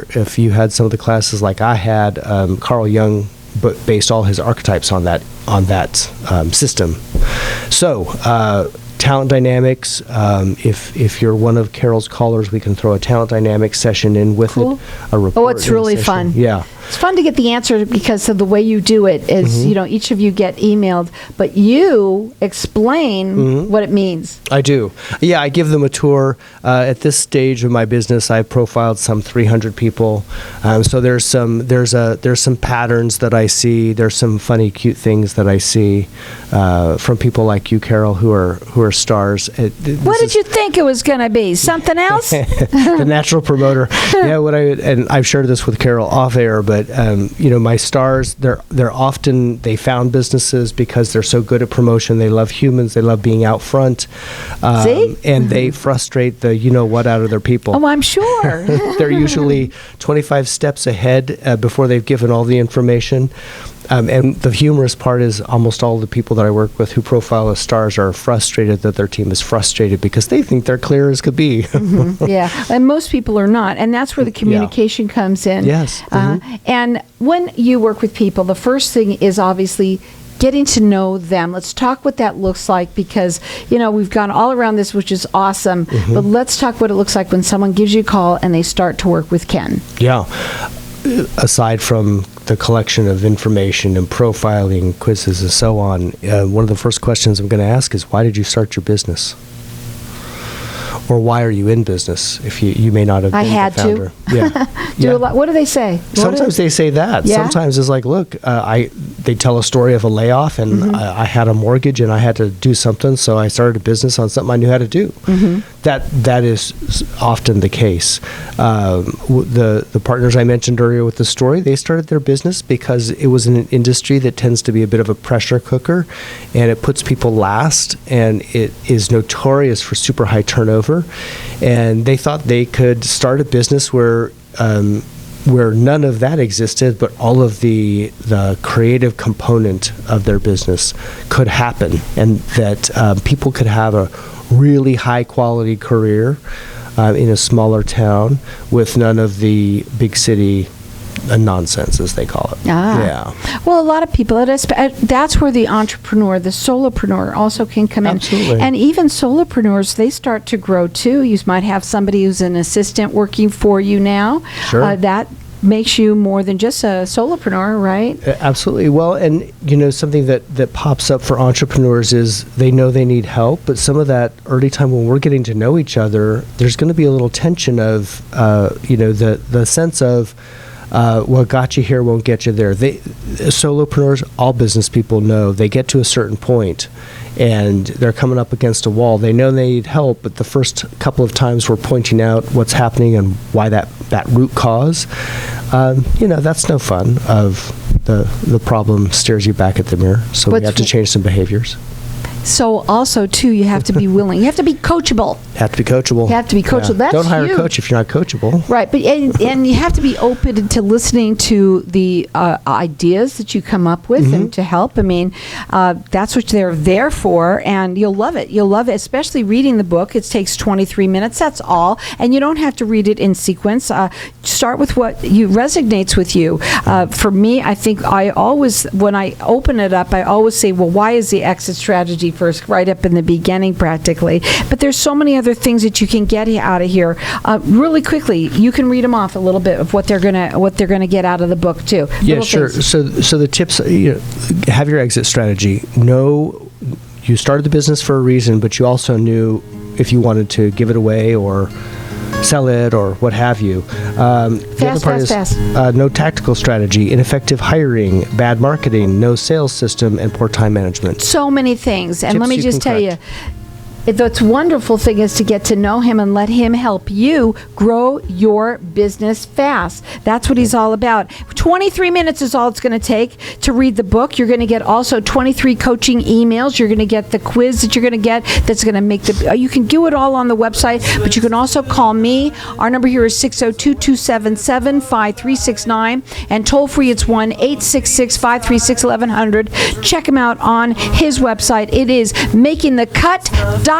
if you had some of the classes like I had, Carl Jung based all his archetypes on that system. So talent dynamics, if you're one of Carol's callers, we can throw a talent dynamics session in with it. A report. Oh, it's really fun. Yeah. It's fun to get the answer because of the way you do it is, each of you get emailed, but you explain what it means. I do. Yeah, I give them a tour. At this stage of my business, I've profiled some 300 people. So there's some patterns that I see. There's some funny, cute things that I see from people like you, Carol, who are stars. What did you think it was going to be? Something else? The natural promoter. Yeah, and I've shared this with Carol off air, but my stars, they're often, they found businesses because they're so good at promotion. They love humans. They love being out front. See? And they frustrate the you-know-what out of their people. Oh, I'm sure. They're usually 25 steps ahead before they've given all the information. And the humorous part is almost all the people that I work with who profile as stars are frustrated that their team is frustrated because they think they're clear as could be. Yeah, and most people are not. And that's where the communication comes in. Yes. And when you work with people, the first thing is obviously getting to know them. Let's talk what that looks like because, we've gone all around this, which is awesome. But let's talk what it looks like when someone gives you a call and they start to work with Ken. Yeah. Aside from the collection of information and profiling, quizzes, and so on, one of the first questions I'm going to ask is, why did you start your business? Or why are you in business if you may not have been the founder? Yeah. What do they say? Sometimes they say that. Yeah. Sometimes it's like, look, they tell a story of a layoff, and I had a mortgage, and I had to do something, so I started a business on something I knew how to do. That is often the case. The partners I mentioned earlier with the story, they started their business because it was an industry that tends to be a bit of a pressure cooker, and it puts people last, and it is notorious for super high turnover. And they thought they could start a business where none of that existed, but all of the creative component of their business could happen, and that people could have a really high quality career in a smaller town with none of the big city nonsense, as they call it. Yeah. Well, a lot of people, that's where the entrepreneur, the solopreneur also can come in. Absolutely. And even solopreneurs, they start to grow too. You might have somebody who's an assistant working for you now. Sure. That makes you more than just a solopreneur, right? Absolutely. Well, and something that pops up for entrepreneurs is they know they need help, but some of that early time when we're getting to know each other, there's going to be a little tension of the sense of what got you here won't get you there. Solopreneurs, all business people know they get to a certain point and they're coming up against a wall. They know they need help, but the first couple of times we're pointing out what's happening and why that root cause, that's no fun. The problem stares you back at the mirror, so we have to change some behaviors. So also, too, you have to be willing. You have to be coachable. You have to be coachable. Yeah. That's Don't hire huge. a coach if you're not coachable. Right, but and you have to be open to listening to the ideas that you come up with and to help. I mean, that's what they're there for, and you'll love it. You'll love it, especially reading the book. It takes 23 minutes. That's all, and you don't have to read it in sequence. Start with what resonates with you. For me, I think when I open it up, I always say, well, why is the exit strategy first, right up in the beginning practically? But there's so many other things that you can get out of here. Really quickly, you can read them off a little bit of what they're gonna get out of the book too. Yeah, sure. So the tips, have your exit strategy. Know you started the business for a reason, but you also knew if you wanted to give it away or sell it or what have you. The other part is no tactical strategy, ineffective hiring, bad marketing, no sales system, and poor time management. So many things. And Tips let me just tell you, the wonderful thing is to get to know him and let him help you grow your business fast. That's what he's all about. 23 minutes is all it's going to take to read the book. You're going to get also 23 coaching emails. You're going to get the quiz that you're going to get that's going to make you can do it all on the website, but you can also call me. Our number here is 602-277-5369, and toll free it's 1-866-536-1100. Check him out on his website. It is makingthecut.biz.